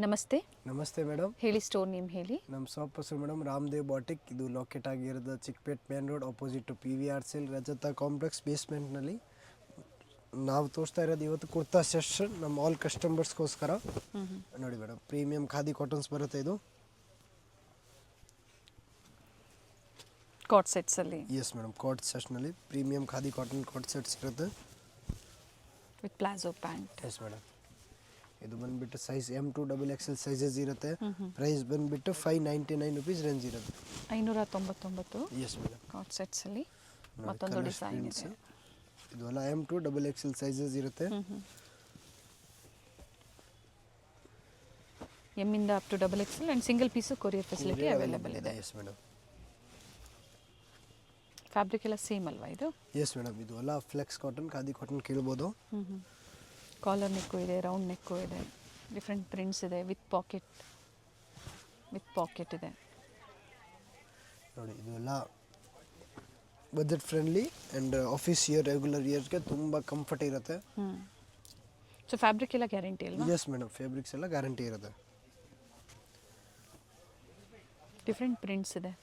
ನಮಸ್ತೆ ನಮಸ್ತೆ ಮೇಡಮ್. ಹೇಳಿ, ಸ್ಟೋರ್ ನೇಮ್ ಹೇಳಿ. ನಮ್ಮ ಶಾಪ್ ಹೆಸರು ಮೇಡಮ್ ರಾಮದೇವ್ ಬಾಟಿಕ್. ಇದು ಲೊಕೇಟ್ ಆಗಿರೋದು Chickpet main road opposite PVR sale ರಜತ ಕಾಂಪ್ಲೆಕ್ಸ್ ಬೇಸ್ಮೆಂಟ್ನಲ್ಲಿ. ನಾವು ತೋರಿಸ್ತಾ ಇರೋದು ಇವತ್ತು ಕುರ್ತಾ ಸೆಷನ್ ನಮ್ಮ ಆಲ್ ಕಸ್ಟಮರ್ಸ್ಗೋಸ್ಕರ. ನೋಡಿ ಮೇಡಮ್, ಪ್ರೀಮಿಯಂ ಖಾದಿ ಕಾಟನ್ಸ್ ಬರುತ್ತೆ ಇದು. ಕಾಟ್ ಸೆಟ್ಸಲ್ಲಿ. ಎಸ್ ಮೇಡಮ್, ಕಾಟ್ ಸೆಟ್ಸ್ನಲ್ಲಿ ಪ್ರೀಮಿಯಂ ಖಾದಿ ಕಾಟನ್ ಕಾಟ್ ಸೆಟ್ಸ್ ಇರುತ್ತೆ with palazzo pant. Yes madam, ಇದು ಬಂದುಬಿಟ್ಟು ಸೈಜ್ M2 XXL ಸೈಜಸ್ ಇರುತ್ತೆ. ಪ್ರೈಸ್ ಬಂದುಬಿಟ್ಟು 599 ರುಪೀಸ್ ರೇಂಜ್ ಇರುತ್ತೆ. 599. ಎಸ್ ಮೇಡಮ್, ಕಾಟ್ ಸೆಟ್ಸಲ್ಲಿ ಮತ್ತೊಂದು ಡಿಸೈನ್ ಇದೆ. ಇದು ಎಲ್ಲ M2 XXL ಸೈಜಸ್ ಇರುತ್ತೆ. ಎಮ್ಮಿಂದ up to XXL and single piece courier facility available ಇದೆ. ಎಸ್ ಮೇಡಮ್, ಫ್ಯಾಬ್ರಿಕ್ ಎಲ್ಲ ಸೇಮ್ ಅಲ್ವಾ ಇದು? ಎಸ್ ಮೇಡಮ್, ಇದು ಎಲ್ಲ ಫ್ಲೆಕ್ಸ್ ಕಾಟನ್ ಖಾದಿ ಕಾಟನ್ ಕೇಳ್ಬೋದು. ಕಾಲರ್ ನೆಕ್ಕು ಇದೆ, ರೌಂಡ್ ನೆಕ್ಕು ಇದೆ, ಡಿಫ್ರೆಂಟ್ ಪ್ರಿಂಟ್ಸ್ ಇದೆ, ವಿತ್ ಪಾಕೆಟ್ ಇದೆ. ನೋಡಿ, ಇದು ಎಲ್ಲ budget friendly and office regular ಇಯರ್ಸ್ಗೆ ತುಂಬ ಕಂಫರ್ಟ್ ಇರುತ್ತೆ. ಸೊ ಫ್ಯಾಬ್ರಿಕ್ ಎಲ್ಲ ಗ್ಯಾರಂಟಿ ಅಲ್ವಾ? ಎಸ್ ಮೇಡಮ್, ಫ್ಯಾಬ್ರಿಕ್ಸ್ ಎಲ್ಲ ಗ್ಯಾರಂಟಿ ಇರುತ್ತೆ. ಡಿಫ್ರೆಂಟ್ ಪ್ರಿಂಟ್ಸ್ ಇದೆ.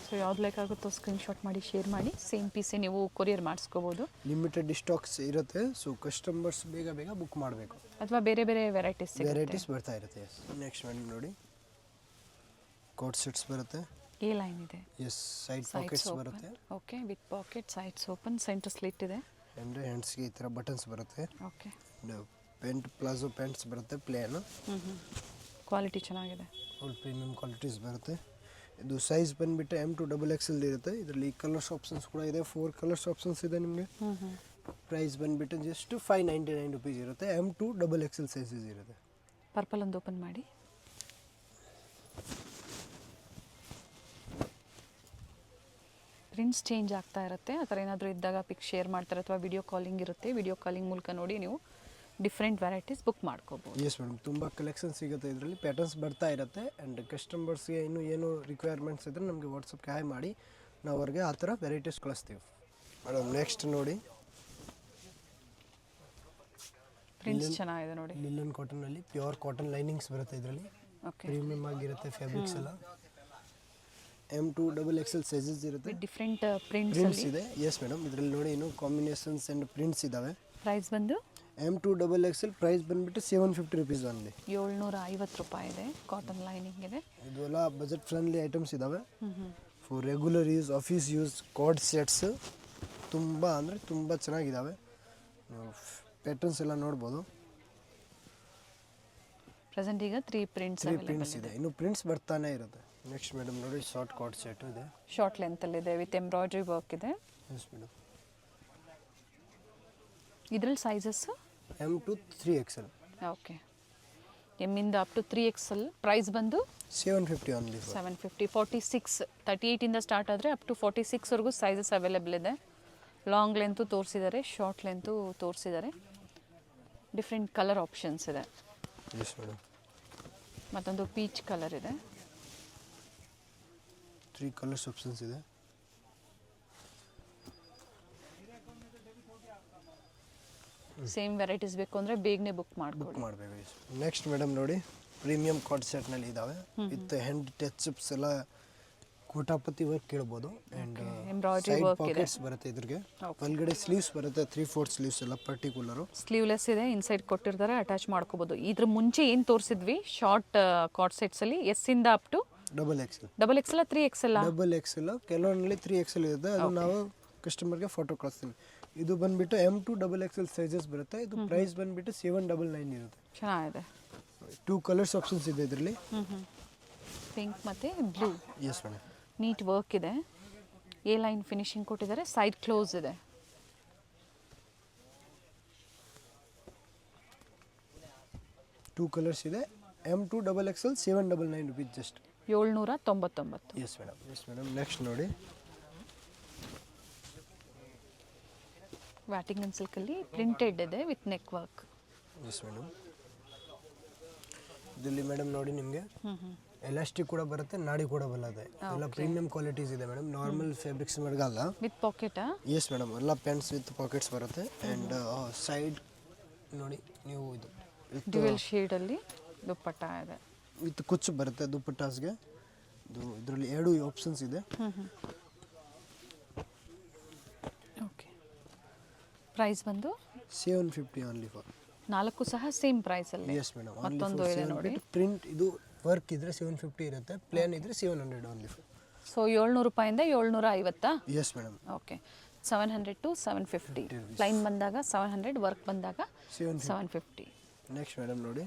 ಸೊ ಯಾವ್ದು ಬೇಕಾಗುತ್ತೋ ಸ್ಕ್ರೀನ್ಶಾಟ್ ಮಾಡಿ ಶೇರ್ ಮಾಡಿ. ಸೇಮ್ ಪೀಸೇ ನೀವು ಕೊರಿಯರ್ ಮಾಡಿಸ್ಕೋಬೋದು. ಲಿಮಿಟೆಡ್ ಸ್ಟಾಕ್ಸ್ ಇರುತ್ತೆ, ಸೊ ಕಸ್ಟಮರ್ಸ್ ಬೇಗ ಬುಕ್ ಮಾಡಬೇಕು. ಅಥವಾ ಬೇರೆ ವೆರೈಟೀಸ್ ಬರ್ತಾ ಇರುತ್ತೆ. ಎಸ್, ನೆಕ್ಸ್ಟ್ ಮೇಡಮ್ ನೋಡಿ, ಕೋಟ್ ಸೆಟ್ಸ್ ಬರುತ್ತೆ. ಎ ಲೈನ್ ಇದೆ. ಎಸ್, ಸೈಡ್ ಪಾಕೆಟ್ಸ್ ಬರುತ್ತೆ. Okay, with packet, sides open, centre slit ಇದೆ. ಆ್ಯಂಡ್ ಹ್ಯಾಂಡ್ಸ್ಗೆ ಈ ಥರ ಬಟನ್ಸ್ ಬರುತ್ತೆ. ಓಕೆ, ಪ್ಯಾಂಟ್ ಪ್ಲಾಜೋ ಪ್ಯಾಂಟ್ಸ್ ಬರುತ್ತೆ ಪ್ಲೇನ್. ಕ್ವಾಲಿಟಿ ಚೆನ್ನಾಗಿದೆ. ಫುಲ್ ಪ್ರೀಮಿಯಂ ಕ್ವಾಲಿಟೀಸ್ ಬರುತ್ತೆ. ಇದು ಸೈಜ್ ಬಂದುಬಿಟ್ಟು M2 XXL ಇರುತ್ತೆ. ಇದರಲ್ಲಿ ಕಲರ್ಸ್ ಆಪ್ಷನ್ಸ್ ಕೂಡ ಇದೆ. 4 ಕಲರ್ಸ್ ಆಪ್ಷನ್ಸ್ ಇದೆ ನಿಮಗೆ. ಪ್ರೈಸ್ ಬಂದುಬಿಟ್ಟು ಜಸ್ಟ್ 599 ರುಪೀಸ್ ಇರುತ್ತೆ. M2 XXL ಸೈಜಸ್ ಇರುತ್ತೆ. ಪರ್ಪಲ್ ಒಂದು ಓಪನ್ ಮಾಡಿ. ಪ್ರಿಂಟ್ಸ್ ಚೇಂಜ್ ಆಗ್ತಾ ಇರುತ್ತೆ. ಆ ಥರ ಏನಾದರೂ ಇದ್ದಾಗ ಪಿಕ್ ಶೇರ್ ಮಾಡ್ತಾರೆ ಅಥವಾ ವಿಡಿಯೋ ಕಾಲಿಂಗ್ ಇರುತ್ತೆ. ವಿಡಿಯೋ ಕಾಲಿಂಗ್ ಮೂಲಕ ನೋಡಿ ನೀವು ಡಿಫ್ರೆಂಟ್ ವೆರೈಟೀಸ್ ಬುಕ್ ಮಾಡ್ಕೋಬೋದು. ಎಸ್ ಮೇಡಮ್, ತುಂಬ ಕಲೆಕ್ಷನ್ ಸಿಗುತ್ತೆ. ಇದರಲ್ಲಿ ಪ್ಯಾಟರ್ನ್ಸ್ ಬರ್ತಾ ಇರುತ್ತೆ. ಆ್ಯಂಡ್ ಕಸ್ಟಮರ್ಸ್ಗೆ ಇನ್ನೂ ಏನು ರಿಕ್ವೈರ್ಮೆಂಟ್ಸ್ ಇದ್ದರೆ ನಮಗೆ ವಾಟ್ಸಪ್ಗೆ ಹಾಯ್ ಮಾಡಿ ನಾವು ಅವ್ರಿಗೆ ಆ ಥರ ವೆರೈಟೀಸ್ ಕಳಿಸ್ತೀವಿ ಮೇಡಮ್. ನೆಕ್ಸ್ಟ್ ನೋಡಿ, ಪ್ರಿಂಟ್ಸ್ ಚೆನ್ನಾಗಿದೆ ನೋಡಿ. ಲಿಲನ್ ಕಾಟನಲ್ಲಿ ಪ್ಯೂರ್ ಕಾಟನ್ ಲೈನಿಂಗ್ಸ್ ಬರುತ್ತೆ. ಇದರಲ್ಲಿ ಪ್ರೀಮಿಯಮ್ ಆಗಿರುತ್ತೆ ಫ್ಯಾಬ್ರಿಕ್ಸ್ ಎಲ್ಲ. M2 XXL ಸೈಜಸ್ ಇರುತ್ತೆ. ಡಿಫ್ರೆಂಟ್ ಪ್ರಿಂಟ್ಸ್ ಇದೆ. ಎಸ್ ಮೇಡಮ್, ಇದರಲ್ಲಿ ನೋಡಿ ಇನ್ನೂ ಕಾಂಬಿನೇಷನ್ಸ್ ಆ್ಯಂಡ್ ಪ್ರಿಂಟ್ಸ್ ಇದ್ದಾವೆ. ಪ್ರೈಸ್ ಬಂದು M2 XXL ಪ್ರೈಸ್ ಬಂದುಬಿಟ್ಟು 750 ರುಪೀಸ್ ಓನ್ಲಿ. 750 ರೂಪಾಯಿ ಇದೆ. ಕಾಟನ್ ಲೈನಿಂಗ್ ಇದೆ. ಇದು ಎಲ್ಲ ಬಜೆಟ್ ಫ್ರೆಂಡ್ಲಿ ಐಟಮ್ಸ್ ಇದ್ದಾವೆ. For regular use, office use code sets ತುಂಬ ಅಂದರೆ ತುಂಬ ಚೆನ್ನಾಗಿದ್ದಾವೆ. ಪ್ಯಾಟರ್ನ್ಸ್ ಎಲ್ಲ ನೋಡ್ಬೋದು. ಪ್ರೆಸೆಂಟ್ ಈಗ 3 ಪ್ರಿಂಟ್ಸ್ ಇದೆ. ಇನ್ನು ಪ್ರಿಂಟ್ಸ್ ಬರ್ತಾನೆ ಇರುತ್ತೆ. ನೆಕ್ಸ್ಟ್ ಮೇಡಮ್ ನೋಡಿ, ಶಾರ್ಟ್ ಕೋಡ್ ಸೆಟ್ ಇದೆ. ಶಾರ್ಟ್ ಲೆಂತಲ್ಲಿದೆ, ವಿತ್ ಎಂಬ್ರಾಯ್ಡ್ರಿ ವರ್ಕ್ ಇದೆ. ಎಸ್ ಮೇಡಮ್, ಇದರಲ್ಲಿ ಸೈಜಸ್ M2 3XL. ಓಕೆ, ಎಮ್ಮಿಂದ ಅಪ್ ಟು 3XL. ಪ್ರೈಸ್ ಬಂದು 750 ಓನ್ಲಿ. 750. 46, 38 ಇಂದ ಸ್ಟಾರ್ಟ್ ಆದರೆ ಅಪ್ ಟು 46 ವರೆಗೂ ಸೈಜಸ್ ಅವೈಲೇಬಲ್ ಇದೆ. ಲಾಂಗ್ ಲೆಂತು ತೋರಿಸಿದ್ದಾರೆ, ಶಾರ್ಟ್ ಲೆಂತು ತೋರಿಸಿದ್ದಾರೆ. ಡಿಫ್ರೆಂಟ್ ಕಲರ್ ಆಪ್ಷನ್ಸ್ ಇದೆ. ಎಸ್ ಮೇಡಮ್, ಮತ್ತೊಂದು ಪೀಚ್ ಕಲರ್ ಇದೆ. 3 ಕಲರ್ಸ್ ಆಪ್ಷನ್ಸ್ ಇದೆ. ಸೇಮ್ ವೆರೈಟೀಸ್ ಬೇಕು ಅಂದರೆ ಬೇಗನೆ ಬುಕ್ ಮಾಡಬೇಕು. ನೆಕ್ಸ್ಟ್ ಮೇಡಮ್ ನೋಡಿ, ಪ್ರೀಮಿಯಂ ಕಾಟ್ ಸೆಟ್ನಲ್ಲಿ ಇದ್ದಾವೆ. ವಿತ್ ಹ್ಯಾಂಡ್ ಟಚ್ಅಪ್ಸ್ ಎಲ್ಲ ಕೋಟಾಪತಿ ವರ್ಕ್ ಕೇಳ್ಬೋದು. ಆ್ಯಂಡ್ ಎಂಬ್ರಾಯ್ಡ್ರಿ ವರ್ಕ್ ಇದೆ. ಪಾಕೆಟ್ಸ್ ಬರುತ್ತೆ. ಇದ್ರಿಗೆ ಒಳಗಡೆ ಸ್ಲೀವ್ಸ್ ಬರುತ್ತೆ. 3/4 ಸ್ಲೀವ್ಸ್ ಎಲ್ಲ ಪರ್ಟಿಕ್ಯುಲರು. ಸ್ಲೀವ್ಲೆಸ್ ಇದೆ. ಇನ್ಸೈಡ್ ಕೊಟ್ಟಿರ್ತಾರೆ, ಅಟ್ಯಾಚ್ ಮಾಡ್ಕೋಬೋದು. ಇದ್ರ ಮುಂಚೆ ಏನು ತೋರಿಸಿದ್ವಿ ಶಾರ್ಟ್ ಕಾಟ್ ಸೆಟ್ಸಲ್ಲಿ, ಎಸ್ಸಿಂದ up to XXL. XXL 3XL. XXL ಕೆಲವೊಂದಲ್ಲಿ 3XL ಇದೆ. ಅದು ನಾವು ಕಸ್ಟಮರ್ಗೆ ಫೋಟೋ ಕಳಿಸ್ತೀವಿ. ಇದು ಬಂದುಬಿಟ್ಟು M2 XXL ಸೈಜಸ್ ಬರುತ್ತೆ. ಇದು ಪ್ರೈಸ್ ಬಂದುಬಿಟ್ಟು 799 ಇರುತ್ತೆ. ಚೆನ್ನಾಗಿದೆ. 2 ಕಲರ್ಸ್ ಆಪ್ಷನ್ಸ್ ಇದೆ ಇದರಲ್ಲಿ, ಪಿಂಕ್ ಮತ್ತು blue. Yes madam, neat work ಇದೆ. ಎ ಲೈನ್ ಫಿನಿಶಿಂಗ್ ಕೊಟ್ಟಿದ್ದಾರೆ. ಸೈಡ್ ಕ್ಲೋಸ್ ಇದೆ. ಟೂ ಕಲರ್ಸ್ ಇದೆ. M2 XXL 799 rupees just. 799. Yes madam, next ನೋಡಿ, ವ್ಯಾಟಿಂಗನ್ ಸಿಲ್ಕಲ್ಲಿ ಪ್ರಿಂಟೆಡ್ ಇದೆ with neck work. Yes madam, ಇದರಲ್ಲಿ ಮೇಡಮ್ ನೋಡಿ ನಿಮಗೆ ಎಲಾಸ್ಟಿಕ್ ಕೂಡ ಬರುತ್ತೆ, ನಾಡಿ ಕೂಡ ಬರುತ್ತೆ. ಎಲ್ಲ ಪ್ರೀಮಿಯಂ ಕ್ವಾಲಿಟೀಸ್ ಇದೆ ಮೇಡಮ್. ನಾರ್ಮಲ್ ಫ್ಯಾಬ್ರಿಕ್ಸ್ ಮಡಗಲ್ಲ. With pocket. ಎಸ್ ಮೇಡಮ್, ಎಲ್ಲ ಪ್ಯಾಂಟ್ಸ್ ವಿತ್ ಪಾಕೆಟ್ಸ್ ಬರುತ್ತೆ. ಆ್ಯಂಡ್ ಸೈಡ್ ನೋಡಿ ನೀವು ಇದು ಡ್ಯುಯಲ್ ಶೇಡಲ್ಲಿ ದುಪ್ಪಟ್ಟ ಇದೆ. ವಿತ್ ಕುಚ್ಚು ಬರುತ್ತೆ ದುಪ್ಪಟ್ಟಾಸ್ಗೆ. ಇದು ಇದರಲ್ಲಿ 2 ಆಪ್ಷನ್ಸ್ ಇದೆ. ಓಕೆ, ಪ್ರೈಸ್ ಬಂದು 750 ಓನ್ಲಿ ಫಾರ್. 4 ಸಹ ಸೇಮ್ ಪ್ರೈಸಲ್ಲಿ. ಎಸ್ ಮೇಡಮ್, ಮತ್ತೊಂದು ಇದೆ ನೋಡಿ. ಪ್ರಿಂಟ್ ಇದು ವರ್ಕ್ ಇದ್ರೆ 750 ಇರುತ್ತೆ, ಪ್ಲೇನ್ ಇದ್ರೆ 700 ಓನ್ಲಿ ಫಾರ್. ಸೊ 700 ರೂಪಾಯಿಂದ 750. Yes madam. Okay, 700 to 750. Plain ಬಂದಾಗ 700, ವರ್ಕ್ ಬಂದಾಗ 750. ನೆಕ್ಸ್ಟ್ ಮೇಡಮ್ ನೋಡಿ,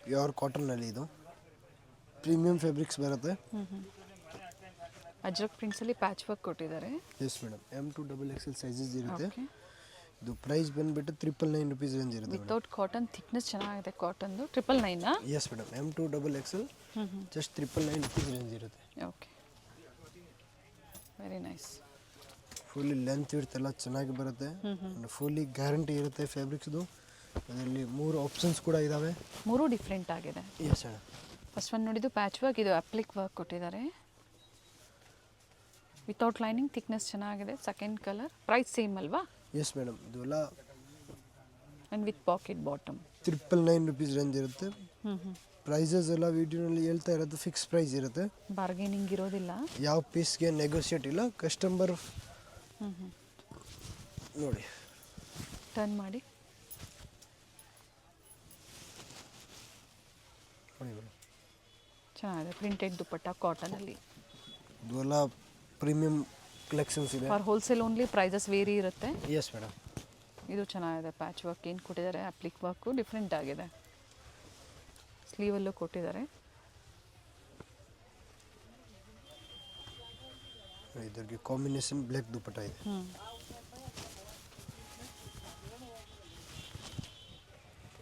ಪ್ಯೂರ್ ಕಾಟನ್ನಲ್ಲಿ ಇದು ಪ್ರೀಮಿಯಂ ಫ್ಯಾಬ್ರಿಕ್ಸ್ ಬರುತ್ತೆ. ಅಜ್ರಕ್ ಪ್ರಿಂಟ್ಸಲ್ಲಿ ಪ್ಯಾಚ್ ವರ್ಕ್ ಕೊಟ್ಟಿದ್ದಾರೆ. ಎಸ್ ಮೇಡಮ್, M2XXL ಸೈಜಸ್ ಇರುತ್ತೆ. ಓಕೆ, ಇದು ಪ್ರೈಸ್ ಬಂದುಬಿಟ್ಟು 999 ರುಪೀಸ್ ರೇಂಜ್ ಇರುತ್ತೆ. ವಿತೌಟ್ ಕಾಟನ್, ಥಿಕ್ನೆಸ್ ಚೆನ್ನಾಗಿದೆ ಕಾಟನ್ದು. 999. Yes madam, M2XXL just 999 rupees range ಇರುತ್ತೆ. Okay, very nice. Fully length ಇರುತ್ತೆಲ್ಲ ಚೆನ್ನಾಗಿ ಬರುತ್ತೆ. ಫುಲ್ಲಿ ಗ್ಯಾರಂಟಿ ಇರುತ್ತೆ ಫ್ಯಾಬ್ರಿಕ್ಸ್ದು. ಅದರಲ್ಲಿ 3 ಆಪ್ಷನ್ಸ್ ಕೂಡ ಇದ್ದಾವೆ. 3 ಡಿಫ್ರೆಂಟ್ ಆಗಿದೆ. Yes madam. ಫಸ್ಟ್ ಒನ್ ನೋಡಿದ್ದು ಪ್ಯಾಚ್ ವರ್ಕ್, ಇದು ಅಪ್ಲಿಕ್ ವರ್ಕ್ ಕೊಟ್ಟಿದ್ದಾರೆ. ವಿತೌಟ್ ಲೈನಿಂಗ್, ಥಿಕ್ನೆಸ್ ಚೆನ್ನಾಗಿದೆ. ಸೆಕೆಂಡ್ ಕಲರ್, ಪ್ರೈಸ್ ಸೇಮ್ ಅಲ್ವಾ? ಎಸ್ ಮೇಡಮ್, ಇದೆಲ್ಲ and with packet bottom. 999 rupees range ಇರುತ್ತೆ. ಪ್ರೈಸಸ್ ಎಲ್ಲ ವಿಡಿಯೋನಲ್ಲಿ ಹೇಳ್ತಾ ಇರೋದು ಫಿಕ್ಸ್ ಪ್ರೈಸ್ ಇರುತ್ತೆ, ಬಾರ್ಗೇನಿಂಗ್ ಇರೋದಿಲ್ಲ. ಯಾವ ಪೀಸ್ಗೆ ನೆಗೋಷಿಯೇಟ್ ಇಲ್ಲ. ಕಸ್ಟಮರ್ ನೋಡಿ ಟರ್ನ್ ಮಾಡಿ. ಚೆನ್ನಾಗಿದೆ, ಪ್ರಿಂಟೆಡ್ ದುಪ್ಪಟ್ಟ ಕಾಟನಲ್ಲಿ. ಇದೆಲ್ಲ ಪ್ರೀಮಿಯಂ ಕಲೆಕ್ಷನ್ಸ್ ಇದೆ. For wholesale only, prices vary ಇರುತ್ತೆ. Yes madam. ಇದು ಚೆನ್ನಾಗಿದೆ, ಪ್ಯಾಚ್ ವರ್ಕ್ ಏನು ಕೊಟ್ಟಿದ್ದಾರೆ, ಅಪ್ಲಿಕ್ ವರ್ಕು ಡಿಫ್ರೆಂಟ್ ಆಗಿದೆ. ಸ್ಲೀವಲ್ಲೂ ಕೊಟ್ಟಿದ್ದಾರೆ. ಇದಕ್ಕೆ ಕಾಂಬಿನೇಷನ್ ಬ್ಲ್ಯಾಕ್ ದುಪ್ಪಟ್ಟ ಇದೆ.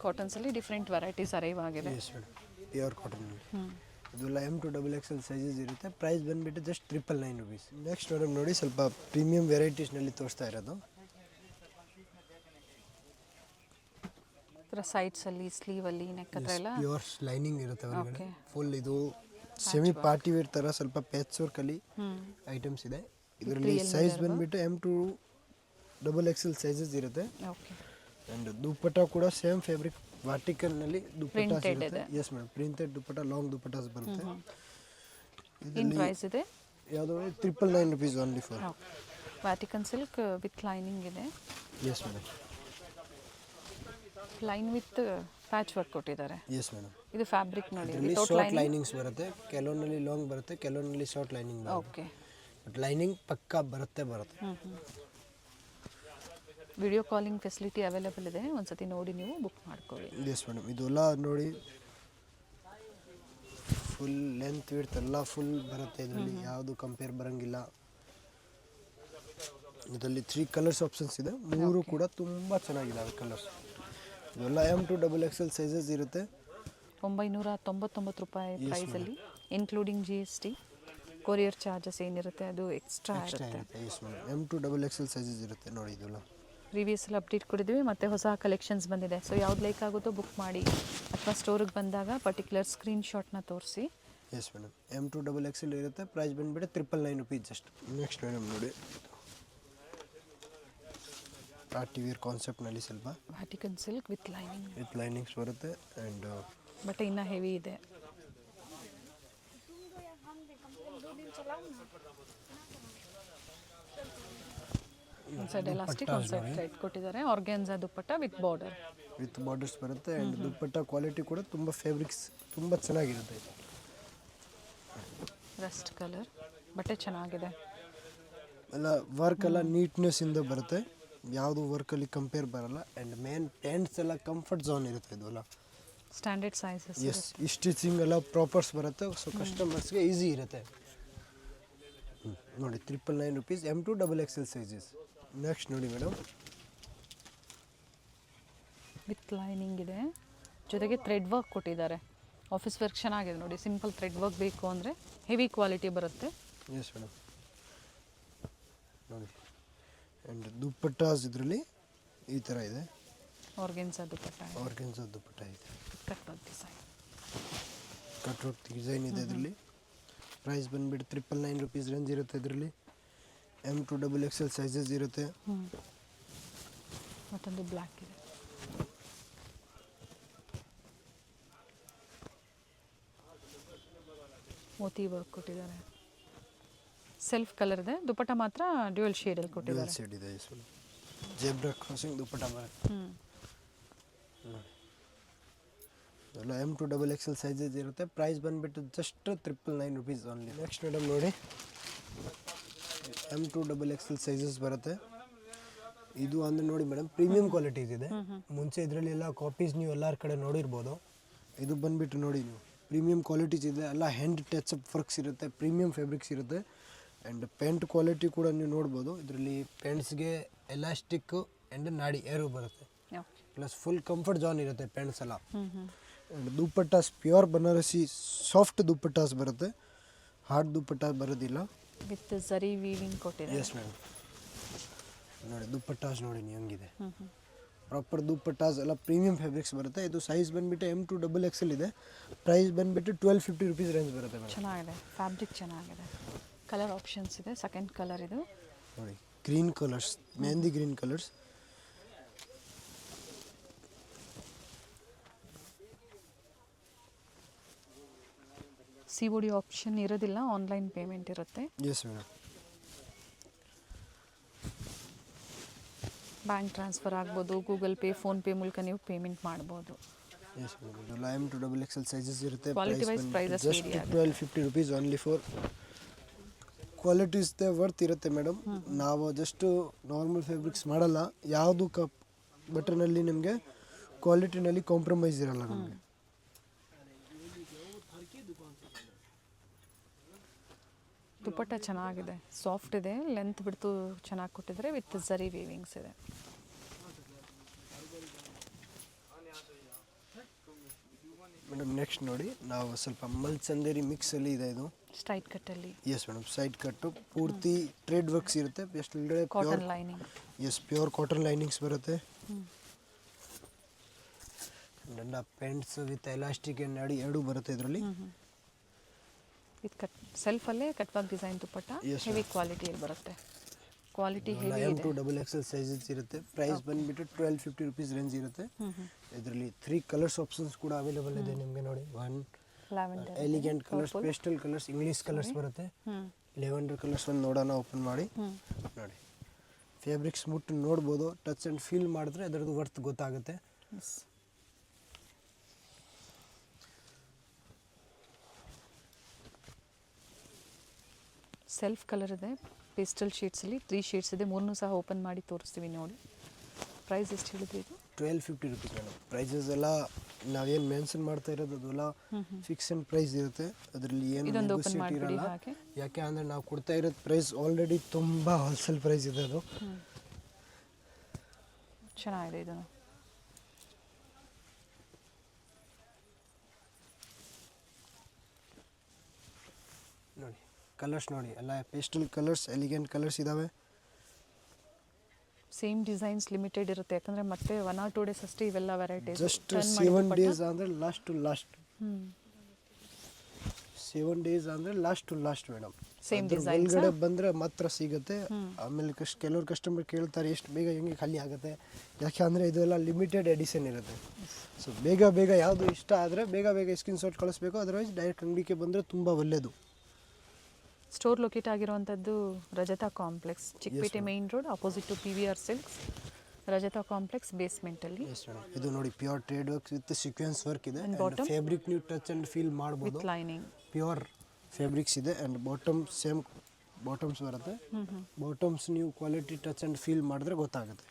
ಕಾಟನ್ಸಲ್ಲಿ ಡಿಫ್ರೆಂಟ್ ವೆರೈಟೀಸ್ ಅರೈವ್ ಆಗಿದೆ. ಎಸ್ ಮೇಡಮ್, ಪ್ಯೂರ್ ಕಾಟನಲ್ಲಿ. ಇದೆಲ್ಲ M2XXL ಸೈಜಸ್ ಇರುತ್ತೆ. ಪ್ರೈಸ್ ಬಂದುಬಿಟ್ಟು ಜಸ್ಟ್ 999 ರುಪೀಸ್. ನೆಕ್ಸ್ಟ್ ಮೇಡಮ್ ನೋಡಿ, ಸ್ವಲ್ಪ ಪ್ರೀಮಿಯಂ ವೆರೈಟೀಸ್ನಲ್ಲಿ ತೋರಿಸ್ತಾ ಇರೋದು. ಸೈಡ್ಸಲ್ಲಿ, ಸ್ಲೀವಲ್ಲಿ, ನೆಕ್ ಹತ್ರ ಎಲ್ಲ ಪ್ಯೂರ್ ಲೈನಿಂಗ್ ಇರುತ್ತೆ ಒಳಗಡೆ. ಫುಲ್ ಇದು ಸೆಮಿ ಪಾರ್ಟಿ ವೇರ್ ಥರ ಸ್ವಲ್ಪ ಪ್ಯಾಚ್ ವರ್ಕಲ್ಲಿ ಐಟಮ್ಸ್ ಇದೆ. ಇದರಲ್ಲಿ ಸೈಜ್ ಬಂದುಬಿಟ್ಟು M2XXL ಸೈಜಸ್ ಇರುತ್ತೆ. ಓಕೆ, ಆ್ಯಂಡ್ ದುಪ್ಪಟ್ಟ ಕೂಡ ಸೇಮ್ ಫ್ಯಾಬ್ರಿಕ್ ವಾಟಿಕಲ್ನಲ್ಲಿ ದುಪ್ಪಟ್ಟ ಇರುತ್ತೆ. Yes madam, printed dupatta, long dupattas ಬರುತ್ತೆ. ಏನು ಪ್ರೈಸ್ ಇದೆ? ಯಾವುದೋ 999 rupees only for. Vatican silk with lining ಇದೆ. Yes madam. Line with patch work ಕೊಟ್ಟಿದ್ದಾರೆ. Yes madam. ಇದು ಫ್ಯಾಬ್ರಿಕ್ ನೋಡಿ, ಶಾರ್ಟ್ ಲೈನಿಂಗ್ಸ್ ಬರುತ್ತೆ, ಕೆಲವೊಂದಲ್ಲಿ ಲಾಂಗ್ ಬರುತ್ತೆ, ಕೆಲವೊಂದಲ್ಲಿ ಶಾರ್ಟ್ ಲೈನಿಂಗ್ ಬರುತ್ತೆ. ಓಕೆ, ಬಟ್ ಲೈನಿಂಗ್ ಪಕ್ಕಾ ಬರುತ್ತೆ. ವಿಡಿಯೋ ಕಾಲಿಂಗ್ ಫೆಸಿಲಿಟಿ ಅವೈಲೇಬಲ್ ಇದೆ, ಒಂದ್ಸತಿ ನೋಡಿ ನೀವು ಬುಕ್ ಮಾಡ್ಕೊಳ್ಳಿ. ಎಸ್ ಮೇಡಮ್, ಇದೆಲ್ಲ ನೋಡಿ ಫುಲ್ ಲೆಂತ್ ವಿಡ್ತ್ ಎಲ್ಲ ಫುಲ್ ಬರುತ್ತೆ. ಇದರಲ್ಲಿ ಯಾವುದು ಕಂಪೇರ್ ಬರೋಂಗಿಲ್ಲ. ಇದರಲ್ಲಿ 3 ಕಲರ್ಸ್ ಆಪ್ಷನ್ಸ್ ಇದೆ. 3 ಕೂಡ ತುಂಬ ಚೆನ್ನಾಗಿದ್ದಾವೆ ಕಲರ್ಸ್. ಇದೆಲ್ಲ M2XXL ಸೈಜಸ್ ಇರುತ್ತೆ. 999 ರೂಪಾಯಿ ಪ್ರೈಸಲ್ಲಿ, ಇನ್ಕ್ಲೂಡಿಂಗ್ GST. ಕೊರಿಯರ್ ಚಾರ್ಜಸ್ ಏನಿರುತ್ತೆ ಅದು ಎಕ್ಸ್ಟ್ರಾ ಇರುತ್ತೆ. ಎಸ್ ಮೇಡಮ್, M2XXL ಸೈಜಸ್ ಇರುತ್ತೆ ನೋಡಿ. ಇದೆಲ್ಲ ಪ್ರೀವಿಯಸ್ಸಲ್ಲಿ ಅಪ್ಡೇಟ್ ಕೊಡಿದ್ವಿ, ಮತ್ತು ಹೊಸ ಕಲೆಕ್ಷನ್ಸ್ ಬಂದಿದೆ. ಸೊ ಯಾವ್ದು ಲೈಕ್ ಆಗುತ್ತೋ ಬುಕ್ ಮಾಡಿ, ಅಥವಾ ಸ್ಟೋರಿಗೆ ಬಂದಾಗ ಪರ್ಟಿಕ್ಯುಲರ್ ಸ್ಕ್ರೀನ್ಶಾಟ್ನ ತೋರಿಸಿ. ಎಸ್ ಮೇಡಮ್, M2XXL ಇರುತ್ತೆ. ಪ್ರೈಸ್ ಬಂದುಬಿಟ್ಟು 999 ರುಪೀಸ್ ಜಸ್ಟ್. ನೆಕ್ಸ್ಟ್ ಮೇಡಮ್ ನೋಡಿ, ಪಾರ್ಟಿ ವೇರ್ ಕಾನ್ಸೆಪ್ಟ್ನಲ್ಲಿ ಸ್ವಲ್ಪ ವ್ಯಾಟಿಕನ್ ಸಿಲ್ಕ್ ವಿತ್ ಲೈನಿಂಗ್ಸ್ ಬರುತ್ತೆ. ಆ್ಯಂಡ್ ಬಟ್ ಇನ್ನೂ ಹೆವಿ ಇದೆ. ಒಂದು ಸೈಡ್ ಎಲಾಸ್ಟಿಕ್, ಒಂದು ಸೈಡ್ ಥ್ರೆಡ್ ಕೊಟ್ಟಿದ್ದಾರೆ. ಆರ್ಗ್ಯಾನ್ಸಾ ದುಪ್ಪಟ್ಟ ವಿತ್ ಬಾರ್ಡರ್ಸ್ ಬರುತ್ತೆ. ಆ್ಯಂಡ್ ದುಪ್ಪಟ್ಟ ಕ್ವಾಲಿಟಿ ಕೂಡ ತುಂಬ ಫ್ಯಾಬ್ರಿಕ್ಸ್ ತುಂಬ ಚೆನ್ನಾಗಿರುತ್ತೆ. ರಸ್ಟ್ ಕಲರ್, ಬಟ್ಟೆ ಚೆನ್ನಾಗಿದೆ. ಎಲ್ಲ ವರ್ಕ್ ಎಲ್ಲ ನೀಟ್ನೆಸ್ಸಿಂದ ಬರುತ್ತೆ, ಯಾವುದು ವರ್ಕಲ್ಲಿ ಕಂಪೇರ್ ಬರಲ್ಲ. ಆ್ಯಂಡ್ ಮೇನ್ ಪ್ಯಾಂಟ್ಸ್ ಎಲ್ಲ ಕಂಫರ್ಟ್ ಝೋನ್ ಇರುತ್ತೆ. ಇದೆಲ್ಲ ಸ್ಟ್ಯಾಂಡರ್ಡ್ ಸೈಜಸ್. ಎಸ್, ಈ ಸ್ಟಿಚಿಂಗ್ ಎಲ್ಲ ಪ್ರಾಪರ್ಸ್ ಬರುತ್ತೆ. ಸೊ ಕಸ್ಟಮರ್ಸ್ಗೆ ಈಸಿ ಇರುತ್ತೆ. ನೋಡಿ 999 ರುಪೀಸ್, M2XXL ಸೈಜಸ್. ನೆಕ್ಸ್ಟ್ ನೋಡಿ ಮೇಡಮ್, ವಿತ್ ಲೈನಿಂಗ್ ಇದೆ, ಜೊತೆಗೆ ಥ್ರೆಡ್ ವರ್ಕ್ ಕೊಟ್ಟಿದ್ದಾರೆ. ಆಫೀಸ್ ವರ್ಕ್ ಚೆನ್ನಾಗಿದೆ ನೋಡಿ. ಸಿಂಪಲ್ ಥ್ರೆಡ್ ವರ್ಕ್ ಬೇಕು ಅಂದರೆ ಹೆವಿ ಕ್ವಾಲಿಟಿ ಬರುತ್ತೆ. ಎಸ್ ಮೇಡಮ್ ನೋಡಿ. ಆ್ಯಂಡ್ ದುಪ್ಪಟ್ಟಾಸ್ ಇದರಲ್ಲಿ ಈ ಥರ ಇದೆ. ಆರ್ಗೆನ್ಸಾ ದುಪ್ಪಟ್ಟ ಇದೆ. ಕಟ್ಔಟ್ ಡಿಸೈನ್ ಇದೆ ಇದರಲ್ಲಿ. ಪ್ರೈಸ್ ಬಂದುಬಿಟ್ಟು 999 ರುಪೀಸ್ ರೇಂಜ್ ಇರುತ್ತೆ. ಇದರಲ್ಲಿ M2XXL ಸೈಜಸ್ ಇರುತ್ತೆ. ಮತ್ತೊಂದು ಬ್ಲ್ಯಾಕ್ ಇದೆ. ಮೋತಿ ವರ್ಕ್ ಕೊಟ್ಟಿದ್ದಾರೆ. ಸೆಲ್ಫ್ ಕಲರ್ ಇದೆ, ದುಪಟ್ಟ ಮಾತ್ರ ಡ್ಯೂಯಲ್ ಶೇಡಲ್ಲಿ ಡ್ಯುಯಲ್ ಕೊಟ್ಟಿದ್ದಾರೆ. ಶೇಡ್ ಇದೆ ಜೆಬ್ರಾ ಕ್ರಾಸಿಂಗ್ ದುಪ್ಪಟ್ಟ ಬರುತ್ತೆ. ಎಲ್ಲ M2XXL ಸೈಜಸ್ ಇರುತ್ತೆ. ಪ್ರೈಸ್ ಬಂದುಬಿಟ್ಟು just 999 rupees only. Next madam ನೋಡಿ, M2XXL ಸೈಜಸ್ ಬರುತ್ತೆ. ಇದು ಅಂದರೆ ನೋಡಿ ಮೇಡಮ್, ಪ್ರೀಮಿಯಂ ಕ್ವಾಲಿಟೀಸ್ ಇದೆ. ಮುಂಚೆ ಇದರಲ್ಲಿ ಎಲ್ಲ ಕಾಪೀಸ್ ನೀವು ಎಲ್ಲರ ಕಡೆ ನೋಡಿರ್ಬೋದು. ಇದು ಬಂದುಬಿಟ್ಟು ನೋಡಿ ನೀವು, ಪ್ರೀಮಿಯಂ ಕ್ವಾಲಿಟೀಸ್ ಇದೆ. ಎಲ್ಲ ಹ್ಯಾಂಡ್ ಟಚ್ ಅಪ್ ವರ್ಕ್ಸ್ ಇರುತ್ತೆ, ಪ್ರೀಮಿಯಂ ಫ್ಯಾಬ್ರಿಕ್ಸ್ ಇರುತ್ತೆ. ಆ್ಯಂಡ್ ಪ್ಯಾಂಟ್ ಕ್ವಾಲಿಟಿ ಕೂಡ ನೀವು ನೋಡ್ಬೋದು. ಇದರಲ್ಲಿ ಪ್ಯಾಂಟ್ಸ್ಗೆ ಎಲಾಸ್ಟಿಕ್ಕು ಆ್ಯಂಡ್ ನಾಡಿ ಏರು ಬರುತ್ತೆ. ಪ್ಲಸ್ ಫುಲ್ ಕಂಫರ್ಟ್ ಝೋನ್ ಇರುತ್ತೆ ಪ್ಯಾಂಟ್ಸ್ ಎಲ್ಲ. And dupattas pure Banarasi soft dupattas ಬರುತ್ತೆ, ಹಾರ್ಡ್ ದುಪ್ಪಟ್ಟ ಬರೋದಿಲ್ಲ. ವಿತ್ ಝರಿ ವೀವಿಂಗ್ ಕೊಟ್ಟಿದ್ದಾರೆ. ಎಸ್ ಮೇಡಮ್, ನೋಡಿ ದುಪ್ಪಟ್ಟಾಸ್ ನೋಡಿ ನೀವು ಹೆಂಗಿದೆ. ಪ್ರಾಪರ್ ದುಪ್ಪಟ್ಟಾಸ್ ಎಲ್ಲ ಪ್ರೀಮಿಯಂ ಫ್ಯಾಬ್ರಿಕ್ಸ್ ಬರುತ್ತೆ. ಇದು ಸೈಜ್ ಬಂದುಬಿಟ್ಟು M2XXL ಇದೆ. ಪ್ರೈಸ್ ಬಂದುಬಿಟ್ಟು 1250 ರುಪೀಸ್ ರೇಂಜ್ ಬರುತ್ತೆ ಮೇಡಮ್. ಚೆನ್ನಾಗಿದೆ, ಫ್ಯಾಬ್ರಿಕ್ ಚೆನ್ನಾಗಿದೆ. ಕಲರ್ ಆಪ್ಷನ್ಸ್ ಇದೆ. ಸೆಕೆಂಡ್ ಕಲರ್ ಇದು ನೋಡಿ, green colours, mehndi green colours. COD option ಇರೋದಿಲ್ಲ, ಆನ್ಲೈನ್ ಪೇಮೆಂಟ್ ಇರುತ್ತೆ. Yes madam. ಬ್ಯಾಂಕ್ ಟ್ರಾನ್ಸ್ಫರ್ ಆಗ್ಬೋದು, ಗೂಗಲ್ ಪೇ, ಫೋನ್ಪೇ ಮೂಲಕ ನೀವು ಪೇಮೆಂಟ್ ಮಾಡ್ಬೋದು. ಎಸ್ ಮೇಡಮ್, ಇದೆಲ್ಲ M2XXL ಸೈಜಸ್ ಇರುತ್ತೆ. Quality wise prices just 1250 rupees only for qualities worth ಇರುತ್ತೆ ಮೇಡಮ್. ನಾವು ಜಸ್ಟ್ ನಾರ್ಮಲ್ ಫ್ಯಾಬ್ರಿಕ್ಸ್ ಮಾಡಲ್ಲ. ಯಾವುದು ಬಟರ್ನಲ್ಲಿ ನಿಮಗೆ ಕ್ವಾಲಿಟಿನಲ್ಲಿ ಕಾಂಪ್ರಮೈಸ್ ಇರಲ್ಲ ನಮಗೆ. ದುಪ್ಪಟ್ಟ ಚೆನ್ನಾಗಿದೆ, ಸಾಫ್ಟ್ ಇದೆ, ಲೆಂತ್ ಬಿಡ್ತು ಚೆನ್ನಾಗಿ ಕೊಟ್ಟಿದ್ದಾರೆ. ವಿತ್ ಝರಿ ವೀವಿಂಗ್ಸ್ ಇದೆ. ಮೇಡಮ್ ನೆಕ್ಸ್ಟ್ ನೋಡಿ, ನಾವು ಸ್ವಲ್ಪ ಮಲ್ಚಂದೇರಿ ಮಿಕ್ಸಲ್ಲಿ ಇದೆ ಇದು. ಸ್ಟ್ರೈಟ್ ಕಟ್ಟಲ್ಲಿ. ಎಸ್ ಮೇಡಮ್, ಸೈಡ್ ಕಟ್ಟು ಪೂರ್ತಿ ಟ್ರೇಡ್ ವರ್ಕ್ಸ್ ಇರುತ್ತೆ. ಎಷ್ಟು cotton lining. Yes, pure cotton linings ಬರುತ್ತೆ. ನನ್ನ ಪ್ಯಾಂಟ್ಸ್ ವಿತ್ ಎಲಾಸ್ಟಿಕ್ ಆ್ಯಂಡ್ ನಾಡಿ ಎರಡೂ ಬರುತ್ತೆ ಇದರಲ್ಲಿ. ವಿತ್ ಕಟ್ ಸೆಲ್ಫಲ್ಲೇ cut work design dupatta heavy ಕ್ವಾಲಿಟಿಯಲ್ಲಿ ಬರುತ್ತೆ. ಕ್ವಾಲಿಟಿ ಹೆವಿ ಇದೆ. M2XXL ಸೈಜಸ್ ಇರುತ್ತೆ. ಪ್ರೈಸ್ ಬಂದುಬಿಟ್ಟು 1250 ರುಪೀಸ್ ರೇಂಜ್ ಇರುತ್ತೆ. ಇದರಲ್ಲಿ 3 ಕಲರ್ಸ್ ಆಪ್ಷನ್ಸ್ ಕೂಡ ಅವೈಲೇಬಲ್ ಇದೆ ನಿಮಗೆ. ನೋಡಿ, one lavender, elegant colours, pastel colours, English colours ಬರುತ್ತೆ. ಲೆವೆಂಡರ್ ಕಲರ್ಸ್ ಒಂದು ನೋಡೋಣ, ಓಪನ್ ಮಾಡಿ ನೋಡಿ. ಫ್ಯಾಬ್ರಿಕ್ಸ್ ಮುಟ್ಟು ನೋಡ್ಬೋದು, ಟಚ್ ಆ್ಯಂಡ್ ಫೀಲ್ ಮಾಡಿದ್ರೆ ಅದರದ್ದು ವರ್ತ್ ಗೊತ್ತಾಗುತ್ತೆ. ಸೆಲ್ಫ್ ಕಲರ್ ಇದೆ, ಪೇಸ್ಟಲ್ ಶೀಟ್ಸಲ್ಲಿ 3 ಶೀಟ್ಸ್ ಇದೆ. 3 ಸಹ ಓಪನ್ ಮಾಡಿ ತೋರಿಸ್ತೀವಿ ನೋಡಿ. ಪ್ರೈಸ್ ಎಷ್ಟು ಹೇಳಿದ್ರಿ ಇದು? 1250 ರುಪೀಸ್ ಮೇಡಮ್. ಪ್ರೈಸಸ್ ಎಲ್ಲ ನಾವೇನು ಮೆನ್ಷನ್ ಮಾಡ್ತಾ ಇರೋದು ಅದೆಲ್ಲ ಫಿಕ್ಸ್ ಆ್ಯಂಡ್ ಪ್ರೈಸ್ ಇರುತ್ತೆ. ಅದರಲ್ಲಿ ಏನು ನೆಗೋಸಿಯೇಟ್ ಇರಲ್ಲ. ಯಾಕೆ ಅಂದರೆ ನಾವು ಕೊಡ್ತಾ ಇರೋದು ಪ್ರೈಸ್ ಆಲ್ರೆಡಿ ತುಂಬ ಹೋಲ್ಸೇಲ್ ಪ್ರೈಸ್ ಇದೆ. ಅದು ಚೆನ್ನಾಗಿದೆ. ಇದು ನೋಡಿ, ಕಲರ್ಸ್ ನೋಡಿ, ಎಲ್ಲ ಪೇಸ್ಟಲ್ ಕಲರ್ಸ್, ಎಲಿಗೆಂಟ್ ಕಲರ್ಸ್ ಇದ್ದಾವೆ. ಸೇಮ್ ಡಿಸೈನ್ಸ್ ಲಿಮಿಟೆಡ್ ಇರುತ್ತೆ, ಯಾಕಂದರೆ ಮತ್ತೆ 1 or 2 ಡೇಸ್ ಅಷ್ಟೇ ಇವೆಲ್ಲ ವೆರೈಟೀಸ್. ಜಸ್ಟ್ 7 ಡೇಸ್ ಅಂದರೆ ಲಾಸ್ಟ್ ಟು ಲಾಸ್ಟ್. 7 ಡೇಸ್ ಅಂದರೆ last to last madam. Same design ಒಳಗಡೆ ಬಂದರೆ ಮಾತ್ರ ಸಿಗುತ್ತೆ. ಆಮೇಲೆ ಕೆಲವ್ರು ಕಸ್ಟಮರ್ ಕೇಳ್ತಾರೆ ಎಷ್ಟು ಬೇಗ ಹೆಂಗೆ ಖಾಲಿ ಆಗುತ್ತೆ. ಯಾಕೆ ಅಂದರೆ ಇದೆಲ್ಲ ಲಿಮಿಟೆಡ್ ಎಡಿಷನ್ ಇರುತ್ತೆ. ಸೊ ಬೇಗ ಬೇಗ ಯಾವುದು ಇಷ್ಟ ಆದರೆ ಬೇಗ ಬೇಗ ಸ್ಕ್ರೀನ್ಶಾಟ್ ಕಳಿಸ್ಬೇಕು. ಅದರ್ವೈಸ್ ಡೈರೆಕ್ಟ್ ಅಂಗಡಿಗೆ ಬಂದರೆ ತುಂಬ ಒಳ್ಳೆಯದು. ಸ್ಟೋರ್ ಲೊಕೇಟ್ ಆಗಿರುವಂಥದ್ದು Rajata complex, Chickpet main road, opposite to PVR silks, Rajata complex ಬೇಸ್ಮೆಂಟಲ್ಲಿ. ಇದು ನೋಡಿ, pure thread work with sequence work ಇದೆ. ಫ್ಯಾಬ್ರಿಕ್ ನೀವು ಟಚ್ ಆ್ಯಂಡ್ ಫೀಲ್ ಮಾಡ್ಬೋದು. ವಿತ್ ಲೈನಿಂಗ್ ಪ್ಯೂರ್ ಫ್ಯಾಬ್ರಿಕ್ಸ್ ಇದೆ. ಆ್ಯಂಡ್ ಬಾಟಮ್ ಸೇಮ್ ಬಾಟಮ್ಸ್ ಬರುತ್ತೆ. ಬಾಟಮ್ಸ್ ನೀವು ಕ್ವಾಲಿಟಿ ಟಚ್ ಆ್ಯಂಡ್ ಫೀಲ್ ಮಾಡಿದ್ರೆ ಗೊತ್ತಾಗುತ್ತೆ.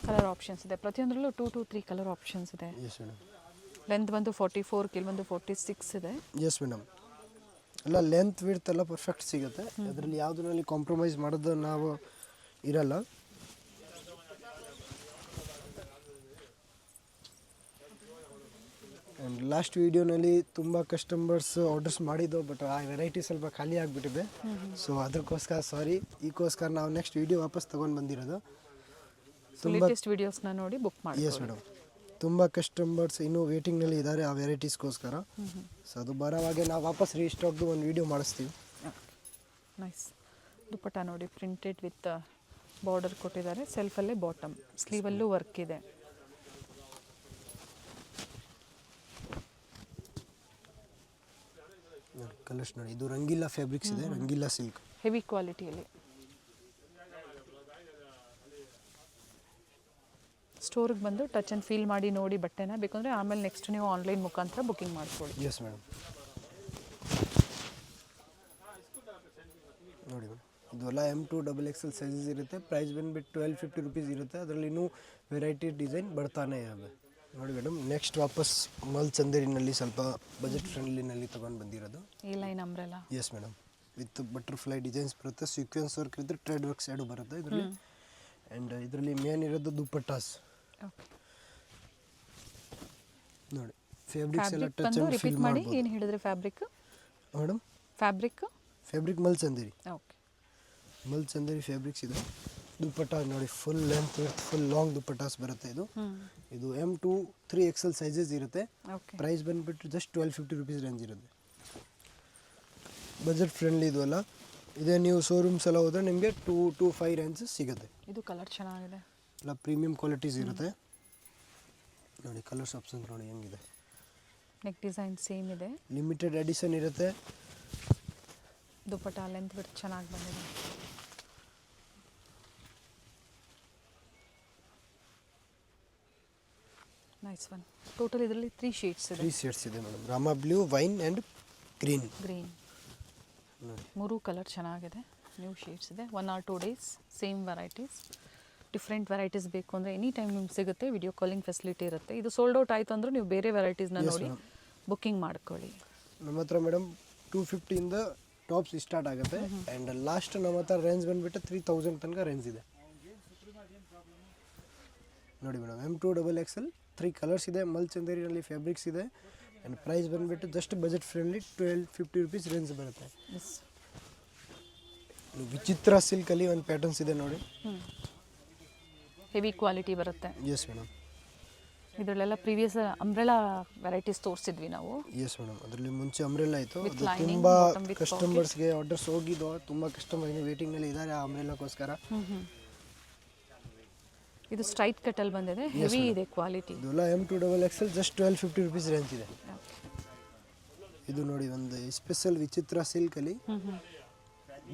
ಕಲರ್ ಆಪ್ಷನ್ಸ್ ಇದೆ, ಪ್ರತಿಯೊಂದರಲ್ಲೂ 2 to 3 ಕಲರ್ ಆಪ್ಷನ್ಸ್ ಇದೆ. Yes madam. ಲೆಂತ್ ಬಂದು 44, ಕೆಲವೊಂದು 46 ಇದೆ. ಎಸ್ ಮೇಡಮ್, ಎಲ್ಲ ಲೆಂತ್ ವಿಡ್ತ್ ಎಲ್ಲ ಪರ್ಫೆಕ್ಟ್ ಸಿಗುತ್ತೆ. ಅದರಲ್ಲಿ ಯಾವುದರಲ್ಲಿ ಕಾಂಪ್ರಮೈಸ್ ಮಾಡೋದು ನಾವು ಇರಲ್ಲ. ಆ್ಯಂಡ್ ಲಾಸ್ಟ್ ವೀಡಿಯೋನಲ್ಲಿ ತುಂಬ ಕಸ್ಟಮರ್ಸ್ ಆರ್ಡರ್ಸ್ ಮಾಡಿದ್ದು, ಬಟ್ ಆ ವೆರೈಟಿ ಸ್ವಲ್ಪ ಖಾಲಿ ಆಗಿಬಿಟ್ಟಿದೆ. ಸೊ ಅದಕ್ಕೋಸ್ಕರ ಸಾರಿ. ಈಗೋಸ್ಕರ ನಾವು ನೆಕ್ಸ್ಟ್ ವೀಡಿಯೋ ವಾಪಸ್ ತೊಗೊಂಡು ಬಂದಿರೋದು. ಲೇಟೆಸ್ಟ್ ವೀಡಿಯೋಸ್ನ ನೋಡಿ ಬುಕ್ ಮಾಡಿ. ಎಸ್ ಮೇಡಮ್, ತುಂಬ ಕಸ್ಟಮರ್ಸ್ ಇನ್ನೂ ವೇಟಿಂಗ್ನಲ್ಲಿ ಇದ್ದಾರೆ ಆ ವೆರೈಟೀಸ್ಗೋಸ್ಕರ. ಸೊ ಅದು ಬರೋವಾಗೆ ನಾವು ವಾಪಸ್ ರೀಸ್ಟಾಕ್ದು ಒಂದು ವೀಡಿಯೋ ಮಾಡಿಸ್ತೀವಿ. ನೈಸ್. ದುಪ್ಪಟ್ಟ ನೋಡಿ, ಪ್ರಿಂಟೆಡ್ ವಿತ್ ಬಾರ್ಡರ್ ಕೊಟ್ಟಿದ್ದಾರೆ. ಸೆಲ್ಫಲ್ಲೇ ಬಾಟಮ್, ಸ್ಲೀವಲ್ಲೂ ವರ್ಕ್ ಇದೆ. ಕಲರ್ಸ್ ನೋಡಿ, ಇದು ರಂಗಿಲ್ಲ ಫ್ಯಾಬ್ರಿಕ್ಸ್ ಇದೆ, ರಂಗಿಲ್ಲ ಸಿಲ್ಕ್. ಹೆವಿ ಕ್ವಾಲಿಟಿಯಲ್ಲಿ. ಸ್ಟೋರಿಗೆ ಬಂದು ಟಚ್ ಆ್ಯಂಡ್ ಫೀಲ್ ಮಾಡಿ ನೋಡಿ ಬಟ್ಟೆನ, ಬೇಕಂದರೆ ಆಮೇಲೆ ನೆಕ್ಸ್ಟ್ ನೀವು ಆನ್ಲೈನ್ ಮುಖಾಂತರ ಬುಕ್ಕಿಂಗ್ ಮಾಡ್ಕೊಳ್ಳಿ. Yes madam. ನೋಡಿ ಮೇಡಮ್, ಇದೆಲ್ಲ M2XXL ಸೈಜಸ್ ಇರುತ್ತೆ. ಪ್ರೈಸ್ ಬಂದುಬಿಟ್ಟು 1250 ರುಪೀಸ್ ಇರುತ್ತೆ. ಅದರಲ್ಲಿ ಇನ್ನೂ ವೆರೈಟಿ ಡಿಸೈನ್ ಬರ್ತಾನೆ ಇವೆ. ನೋಡಿ ಮೇಡಮ್, ನೆಕ್ಸ್ಟ್ ವಾಪಸ್ ಮಲ್ ಚಂದೇರಿನಲ್ಲಿ ಸ್ವಲ್ಪ ಬಜೆಟ್ ಫ್ರೆಂಡ್ಲಿನಲ್ಲಿ ತೊಗೊಂಡು ಬಂದಿರೋದು ಈ line umbrella. Yes madam, with butterfly designs ಬರುತ್ತೆ, ಸೀಕ್ವೆನ್ಸ್ ವರ್ಕ್ ಇರುತ್ತೆ, ಟ್ರೆಡ್ ವರ್ಕ್ಸ್ ಎರಡು ಬರುತ್ತೆ ಇದರಲ್ಲಿ. ಆ್ಯಂಡ್ ಇದರಲ್ಲಿ ಮೇನ್ ಇರೋದು ದುಪ್ಪಟ್ಟಾಸ್. ನೋಡಿ ಫ್ಯಾಬ್ರಿಕ್ಸ್ ಎಲ್ಲ ಟಚ್ ಆ್ಯಂಡ್ ರಿಪೀಟ್ ಫೀಲ್ ಮಾಡಿ. ಮಾಡ್ಬೋದು. ಏನು ಹೇಳಿದ್ರೆ ಫ್ಯಾಬ್ರಿಕ್? ಮೇಡಮ್ ಫ್ಯಾಬ್ರಿಕ್ ಮಲ್ ಚಂದೇರಿ. ಓಕೆ, ಮಲ್ ಚಂದೇರಿ ಫ್ಯಾಬ್ರಿಕ್ಸ್ ಇದೆ. ದುಪ್ಪಟ್ಟ ನೋಡಿ, full length with full long dupattas ಬರುತ್ತೆ ಇದು. ಇದು M2 3XL ಸೈಜಸ್ ಇರುತ್ತೆ. ಪ್ರೈಸ್ ಬಂದುಬಿಟ್ಟು ಜಸ್ಟ್ 1250 ರುಪೀಸ್ ರೇಂಜ್ ಇರುತ್ತೆ. ಬಜೆಟ್ ಫ್ರೆಂಡ್ಲಿ ಇದು ಅಲ್ಲ. ಇದೇ ನೀವು ಶೋರೂಮ್ಸ್ ಎಲ್ಲ ಹೋದರೆ ನಿಮಗೆ 2 to 5 ರೇಂಜಸ್ ಸಿಗುತ್ತೆ. ಇದು ಕಲರ್ ಚೆನ್ನಾಗಿದೆ, ಎಲ್ಲ ಪ್ರೀಮಿಯಂ ಕ್ವಾಲಿಟೀಸ್ ಇರುತ್ತೆ. ನೋಡಿ ಕಲರ್ಸ್ ಆಪ್ಷನ್ಸ್ ನೋಡಿ ಹೆಂಗಿದೆ. ನೆಕ್ ಡಿಸೈನ್ ಸೇಮ್ ಇದೆ, ಲಿಮಿಟೆಡ್ ಎಡಿಷನ್ ಇರುತ್ತೆ. ದುಪ್ಪಟ್ಟ ಲೆಂತ್ ಬಿಟ್ಟು ಚೆನ್ನಾಗಿ ಬಂದಿದೆ. Nice one. ಟೋಟಲ್ ಇದರಲ್ಲಿ 3 ಶೇಡ್ಸ್ ಇದೆ. 3 ಶೇಡ್ಸ್ ಇದೆ madam, Rama blue, wine and green. ನೋಡಿ 3 ಕಲರ್ ಚೆನ್ನಾಗಿದೆ, ನ್ಯೂ ಶೇಡ್ಸ್ ಇದೆ. 1 or 2 days same varieties. Different varieties ಬೇಕು ಅಂದರೆ ಎನಿ ಟೈಮ್ ನಿಮ್ಗೆ ಸಿಗುತ್ತೆ. ವಿಡಿಯೋ ಕಾಲಿಂಗ್ ಫೆಸಿಲಿಟಿ ಇರುತ್ತೆ. ಇದು ಸೋಲ್ಡ್ ಔಟ್ ಆಯಿತು ಅಂದರೆ ನೀವು ಬೇರೆ ವೆರೈಟೀಸ್ನ ನೋಡಿ ಬುಕ್ಕಿಂಗ್ ಮಾಡ್ಕೊಳ್ಳಿ. ನಮ್ಮ ಹತ್ರ ಮೇಡಮ್ 250ಇಂದ ಟಾಪ್ಸ್ ಸ್ಟಾರ್ಟ್ ಆಗುತ್ತೆ. ಆ್ಯಂಡ್ ಲಾಸ್ಟ್ ನಮ್ಮ ಹತ್ರ ರೇಂಜ್ ಬಂದುಬಿಟ್ಟು 3000 ತನಕ ರೇಂಜ್ ಇದೆ. ನೋಡಿ ಮೇಡಮ್, M2XXL 3 ಕಲರ್ಸ್ ಇದೆ. ಮಲ್ ಚಂದೇರಿನಲ್ಲಿ ಫ್ಯಾಬ್ರಿಕ್ಸ್ ಇದೆ. ಆ್ಯಂಡ್ ಪ್ರೈಸ್ ಬಂದುಬಿಟ್ಟು just budget friendly 1250 rupees range ಬರುತ್ತೆ. ವಿಚಿತ್ರ ಸಿಲ್ಕಲ್ಲಿ ಒಂದು ಪ್ಯಾಟರ್ನ್ಸ್ ಇದೆ ನೋಡಿ, ಹೆವಿ ಕ್ವಾಲಿಟಿ ಬರುತ್ತೆ. Yes madam. ಇದರಲ್ಲೆಲ್ಲ ಪ್ರೀವಿಯಸ್ ಅಂಬ್ರೆಲಾ ವೆರೈಟೀಸ್ ತೋರಿಸಿದ್ವಿ ನಾವು. ಎಸ್ ಮೇಡಮ್, ಅದರಲ್ಲಿ ಮುಂಚೆ ಅಂಬ್ರೆಲಾ ಇತ್ತು. With ಅದು lining, ತುಂಬ bottom with ಕಸ್ಟಮರ್ಸ್ಗೆ ಆರ್ಡರ್ಸ್ ಹೋಗಿದ್ದು. ತುಂಬ ಕಸ್ಟಮರ್ ವೇಟಿಂಗ್ನಲ್ಲಿ ಇದ್ದಾರೆ ಆ ಅಂಬ್ರೆಲಾಗೋಸ್ಕರ. ಇದು ಸ್ಟ್ರೈಟ್ ಕಟ್ಟಲ್ಲಿ ಬಂದಿದೆ, ಹೆವಿ ಇದೆ ಕ್ವಾಲಿಟಿ. ಇದೆಲ್ಲ M2XXL ಜಸ್ಟ್ 1250 ರುಪೀಸ್ ರೇಂಜ್ ಇದೆ. ಇದು ನೋಡಿ ಒಂದು ಸ್ಪೆಷಲ್ ವಿಚಿತ್ರ ಸಿಲ್ಕಲ್ಲಿ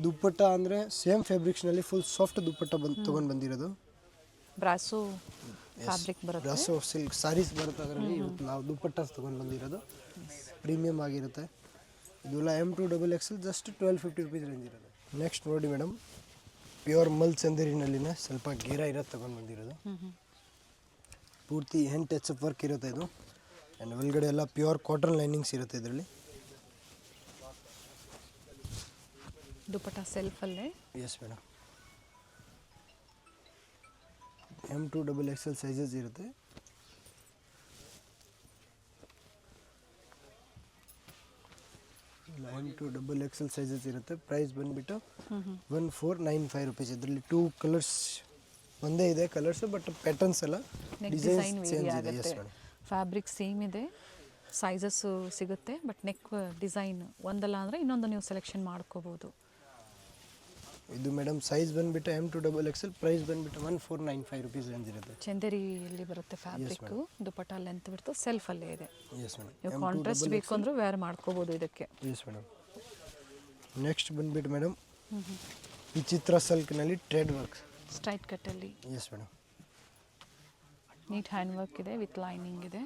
ದುಪ್ಪಟ್ಟ ಅಂದರೆ ಸೇಮ್ ಫ್ಯಾಬ್ರಿಕ್ಸ್ನಲ್ಲಿ ಫುಲ್ ಸಾಫ್ಟ್ ದುಪ್ಪಟ್ಟ ತೊಗೊಂಡು ಬಂದಿರೋದು. ಬ್ರಾಸೋ ಫ್ಯಾಬ್ರಿಕ್ ಬರುತ್ತೆ, ಬ್ರಾಸೋ ಸಿಲ್ಕ್ ಸಾರೀಸ್ ಬರುತ್ತೆ. ಅದರಲ್ಲಿ ಇವತ್ತು ನಾವು ದುಪ್ಪಟ್ಟಾಸ್ ತೊಗೊಂಡು ಬಂದಿರೋದು ಪ್ರೀಮಿಯಮ್ ಆಗಿರುತ್ತೆ. ಇದೆಲ್ಲ M2XXL ಜಸ್ಟ್ 1250 ರುಪೀಸ್ ರೇಂಜ್ ಇರೋದು. ನೆಕ್ಸ್ಟ್ ನೋಡಿ ಮೇಡಮ್, ಪ್ಯೂರ್ ಮಲ್ ಚಂದೇರಿನಲ್ಲಿನ ಸ್ವಲ್ಪ ಗೇರ ಇರೋದು ತೊಗೊಂಡು ಬಂದಿರೋದು. ಪೂರ್ತಿ ಹೆಂಡ್ ಟಚ್ ಅಪ್ ವರ್ಕ್ ಇರುತ್ತೆ ಇದು. ಆ್ಯಂಡ್ ಒಳಗಡೆ ಎಲ್ಲ ಪ್ಯೂರ್ ಕಾಟನ್ ಲೈನಿಂಗ್ಸ್ ಇರುತ್ತೆ ಇದರಲ್ಲಿ. ದುಪ್ಪಟ್ಟ ಸೆಲ್ಫಲ್ಲೇ. ಎಸ್ ಮೇಡಮ್, M2XXL ಸೈಜಸ್ ಇರುತ್ತೆ. M2XXL ಸೈಜಸ್ ಇರುತ್ತೆ. ಪ್ರೈಸ್ ಬಂದುಬಿಟ್ಟು 1495 ರುಪೀಸ್. ಇದರಲ್ಲಿ 2 ಕಲರ್ಸ್ ಒಂದೇ ಇದೆ ಕಲರ್ಸ್, ಬಟ್ ಪ್ಯಾಟರ್ನ್ಸ್ ಎಲ್ಲ ಡಿಸೈನ್ ಚೇಂಜ್ ಇದೆ. ಎಸ್ ಮೇಡಮ್, ಫ್ಯಾಬ್ರಿಕ್ ಸೇಮ್ ಇದೆ, ಸೈಜಸ್ಸು ಸಿಗುತ್ತೆ, ಬಟ್ ನೆಕ್ ಡಿಸೈನ್ ಒಂದಲ್ಲ ಅಂದರೆ ಇನ್ನೊಂದು ನೀವು ಸೆಲೆಕ್ಷನ್ ಮಾಡ್ಕೋಬೋದು. ಇದು ಮೇಡಮ್ ಸೈಜ್ ಬಂದುಬಿಟ್ಟು M2XXL, ಪ್ರೈಸ್ ಬಂದುಬಿಟ್ಟು 1495 ರುಪೀಸ್ ರೇಂಜ್ ಇರುತ್ತೆ. ಚಂದೇರಿಯಲ್ಲಿ ಬರುತ್ತೆ ಫ್ಯಾಬ್ರಿಕ್ಕು. ದುಪ್ಪಟ್ಟ ಲೆಂತ್ ಬಿಡ್ತು, ಸೆಲ್ಫಲ್ಲೇ ಇದೆ. ಎಸ್ ಮೇಡಮ್, ನೀವು ಕಾಂಟ್ರಾಸ್ಟ್ ಬೇಕು ಅಂದರೂ ವೇರ್ ಮಾಡ್ಕೋಬೋದು ಇದಕ್ಕೆ. Yes madam. ನೆಕ್ಸ್ಟ್ ಬಂದುಬಿಟ್ಟು ಮೇಡಮ್ ವಿಚಿತ್ರ ಸಿಲ್ಕ್ನಲ್ಲಿ ಟ್ರೆಡ್ ವರ್ಕ್ ಸ್ಟ್ರೈಟ್ ಕಟ್ಟಲ್ಲಿ. Yes madam, neat hand work ಇದೆ, ವಿತ್ ಲೈನಿಂಗ್ ಇದೆ.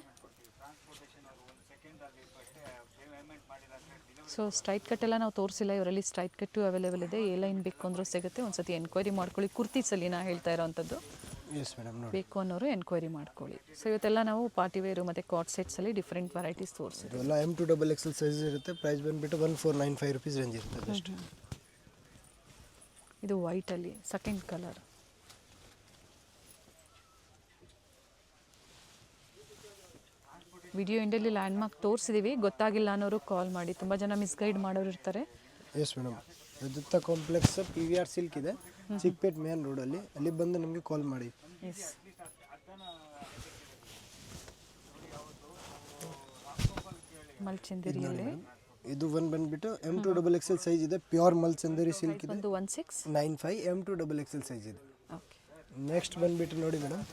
ಸೊ ಸ್ಟ್ರೈಟ್ ಕಟ್ಟೆಲ್ಲ ನಾವು ತೋರಿಸಿಲ್ಲ, ಇವರಲ್ಲಿ ಸ್ಟ್ರೈಟ್ ಕಟ್ಟು ಅವೈಲೇಬಲ್ ಇದೆ. ಎ ಲೈನ್ ಬೇಕು ಅಂದರೂ ಸಿಗುತ್ತೆ. ಒಂದ್ಸತಿ ಎನ್ಕ್ವೈರಿ ಮಾಡ್ಕೊಳ್ಳಿ. ಕುರ್ತೀಸಲ್ಲಿ ನಾ ಹೇಳ್ತಾ ಇರೋವಂಥದ್ದು. ಎಸ್ ಮೇಡಮ್, ಬೇಕು ಅನ್ನೋರು ಎನ್ಕ್ವೈರಿ ಮಾಡ್ಕೊಳ್ಳಿ. ಸೊ ಇವತ್ತೆಲ್ಲ ನಾವು ಪಾರ್ಟಿ ವೇರು ಮತ್ತು ಕಾಟ್ ಸೆಟ್ಸಲ್ಲಿ ಡಿಫ್ರೆಂಟ್ ವೆರೈಟೀಸ್ ತೋರಿಸಿದ್ವಿ. ಎಲ್ಲ M2XXL ಸೈಜ್ ಇರುತ್ತೆ. ಪ್ರೈಸ್ ಬಂದುಬಿಟ್ಟು 1495 ರುಪೀಸ್ ರೇಂಜ್ ಇರುತ್ತೆ ಅಷ್ಟೇ. ಇದು ವೈಟಲ್ಲಿ ಸೆಕೆಂಡ್ ಕಲರ್. ವಿಡಿಯೋ ಎಂಡಲ್ಲಿ ಲ್ಯಾಂಡ್ಮಾರ್ಕ್ ತೋರಿಸಿದ್ದೀವಿ, ಗೊತ್ತಾಗಿಲ್ಲ ಅನ್ನೋರು ಕಾಲ್ ಮಾಡಿ. ತುಂಬ ಜನ ಮಿಸ್ಗೈಡ್ ಮಾಡೋರು ಇರ್ತಾರೆ. ಎಸ್ ಮೇಡಮ್, ರಜತ ಕಾಂಪ್ಲೆಕ್ಸ್ PVR ಸಿಲ್ಕ್ ಇದೆ, ಚಿಕ್ಕಪೇಟ್ ಮೇನ್ ರೋಡಲ್ಲಿ. ಅಲ್ಲಿ ಬಂದು ನಮಗೆ ಕಾಲ್ ಮಾಡಿ. ಎಸ್, ಮಲ್ಚಂದೇರಿಯಲ್ಲಿ ಇದು ಒಂದು ಬಂದುಬಿಟ್ಟು M2XXL ಸೈಜ್ ಇದೆ. ಪ್ಯೂರ್ ಮಲ್ ಚಂದೇರಿ ಸಿಲ್ಕ್ ಇದೆ. ಒಂದು 1695 M2XXL ಸೈಜ್ ಇದೆ. ಓಕೆ. ನೆಕ್ಸ್ಟ್ ಬಂದುಬಿಟ್ಟು ನೋಡಿ ಮೇಡಮ್,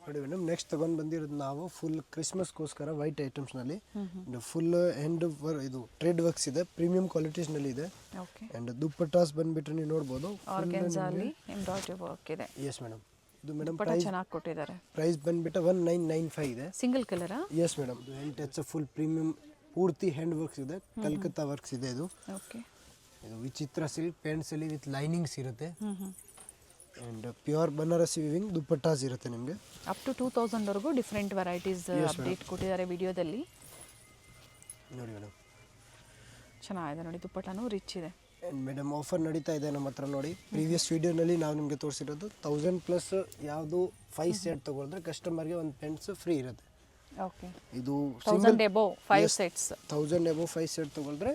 ನೋಡಿ ಮೇಡಮ್ ನೆಕ್ಸ್ಟ್ ತಗೊಂಡು ಬಂದಿರೋದು ನಾವು ಫುಲ್ ಕ್ರಿಸ್ಮಸ್ಗೋಸ್ಕರ ವೈಟ್ ಐಟಮ್ಸ್ನಲ್ಲಿ ಫುಲ್ ಹ್ಯಾಂಡ್ ಇದು ಟ್ರೇಡ್ ವರ್ಕ್ಸ್ ಇದೆ, ಪ್ರೀಮಿಯಂ ಕ್ವಾಲಿಟೀಸ್ನಲ್ಲಿ ಇದೆ. ಓಕೆ ಆ್ಯಂಡ್ ದುಪ್ಪಟ್ಟಾಸ್ ಬಂದುಬಿಟ್ರೆ ನೀವು ನೋಡ್ಬೋದು ಆರ್ಗೆನ್ಜಾಲಿ ಎಂಬ್ರಾಯ್ಡ್ರಿ ವರ್ಕ್ ಇದೆ. Yes madam. ಇದು ಮೇಡಮ್ ದುಪ್ಪಟ್ಟ ಚೆನ್ನಾಗಿ ಕೊಟ್ಟಿದ್ದಾರೆ. ಪ್ರೈಸ್ ಬಂದುಬಿಟ್ಟು 1995 ಇದೆ. ಸಿಂಗಲ್ ಕಲರಾ? Yes madam. ಇದು ಹ್ಯಾಂಡ್ ಟಚ್ ಫುಲ್ ಪ್ರೀಮಿಯಂ ಪೂರ್ತಿ ಹ್ಯಾಂಡ್ ವರ್ಕ್ಸ್ ಇದೆ, ಕಲ್ಕತ್ತಾ ವರ್ಕ್ಸ್ ಇದೆ. ಇದು ಓಕೆ, ಇದು ವಿಚಿತ್ರ ಸಿಲ್ಕ್ ಪ್ಯಾಂಟ್ಸಲ್ಲಿ ವಿತ್ ಲೈನಿಂಗ್ಸ್ ಇರುತ್ತೆ. And pure Banarasi weaving dupattas ಇರುತ್ತೆ ನಿಮಗೆ. ಅಪ್ ಟು 2000ವರೆಗೂ ಡಿಫ್ರೆಂಟ್ ವೆರೈಟೀಸ್ ಅಪ್ಡೇಟ್ ಕೊಟ್ಟಿದ್ದಾರೆ ವಿಡಿಯೋದಲ್ಲಿ. ನೋಡಿ ಮೇಡಮ್ ಚೆನ್ನಾಗಿದೆ ನೋಡಿ, ದುಪ್ಪಟ್ಟನೂ ರಿಚ್ ಇದೆ. ಆ್ಯಂಡ್ ಮೇಡಮ್ ಆಫರ್ ನಡೀತಾ ಇದೆ ನಮ್ಮ ಹತ್ರ ನೋಡಿ. ಪ್ರೀವಿಯಸ್ ವೀಡಿಯೋನಲ್ಲಿ ನಾವು ನಿಮಗೆ ತೋರಿಸಿರೋದು 1000+ ಯಾವುದು 5 ಸೆಟ್ ತೊಗೊಂಡ್ರೆ ಕಸ್ಟಮರ್ಗೆ ಒಂದು ಪ್ಯಾಂಟ್ಸ್ ಫ್ರೀ ಇರುತ್ತೆ. ಓಕೆ, ಇದು 1000 ಎಬೋ 5 ಸೆಟ್ಸ್, 1000 ಎಬೋ 5 ಸೆಟ್ ತೊಗೊಂಡ್ರೆ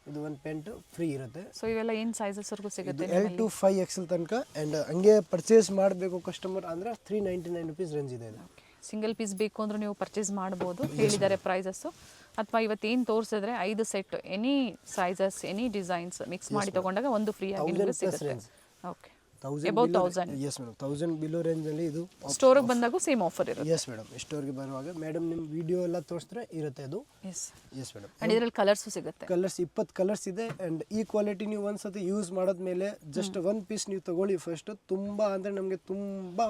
ಇದು ಒಂದು ಪ್ಯಾಂಟ್ ಫ್ರೀ ಇರುತ್ತೆ. ಸೊ ಇವೆಲ್ಲ ಏನು ಸೈಜಸ್ವರೆಗೂ ಸಿಗುತ್ತೆ? L to 5XL ತನಕ. ಆ್ಯಂಡ್ ಹಂಗೆ ಪರ್ಚೇಸ್ ಮಾಡಬೇಕು ಕಸ್ಟಮರ್ ಅಂದರೆ 399 ರುಪೀಸ್ ರೇಂಜ್ ಇದೆ ಇದು. ಸಿಂಗಲ್ ಪೀಸ್ ಬೇಕು ಅಂದ್ರೆ ನೀವು ಪರ್ಚೇಸ್ ಮಾಡ್ಬೋದು, ಹೇಳಿದ್ದಾರೆ ಪ್ರೈಸಸ್ಸು. ಅಥವಾ ಇವತ್ತೇನು ತೋರಿಸಿದ್ರೆ 5 set any sizes any designs mix ಮಾಡಿ ತಗೊಂಡಾಗ ಒಂದು ಫ್ರೀ ಆಗಿ ನಿಮಗೆ ಸಿಗುತ್ತೆ. Okay, above 1000. Yes madam, 1000 below ರೇಂಜಲ್ಲಿ ಇದು. ಸ್ಟೋರಿಗೆ ಬಂದಾಗೂ ಸೇಮ್ ಆಫರ್ ಇರುತ್ತೆ. Yes madam. ಸ್ಟೋರ್ಗೆ ಬರುವಾಗ ಮೇಡಮ್ ನಿಮ್ಮ ವಿಡಿಯೋ ಎಲ್ಲ ತೋರಿಸಿದ್ರೆ ಇರುತ್ತೆ ಅದು. Yes yes madam. ಆ್ಯಂಡ್ ಇದರಲ್ಲಿ ಕಲರ್ಸು ಸಿಗುತ್ತೆ. ಕಲರ್ಸ್ 20 ಕಲರ್ಸ್ ಇದೆ. ಆ್ಯಂಡ್ ಈ ಕ್ವಾಲಿಟಿ ನೀವು ಒಂದ್ಸತಿ ಯೂಸ್ ಮಾಡಿದ್ಮೇಲೆ ಜಸ್ಟ್ ಒಂದು ಪೀಸ್ ನೀವು ತಗೊಳ್ಳಿ ಫಸ್ಟ್. ತುಂಬ ಅಂದರೆ ನಮಗೆ ತುಂಬ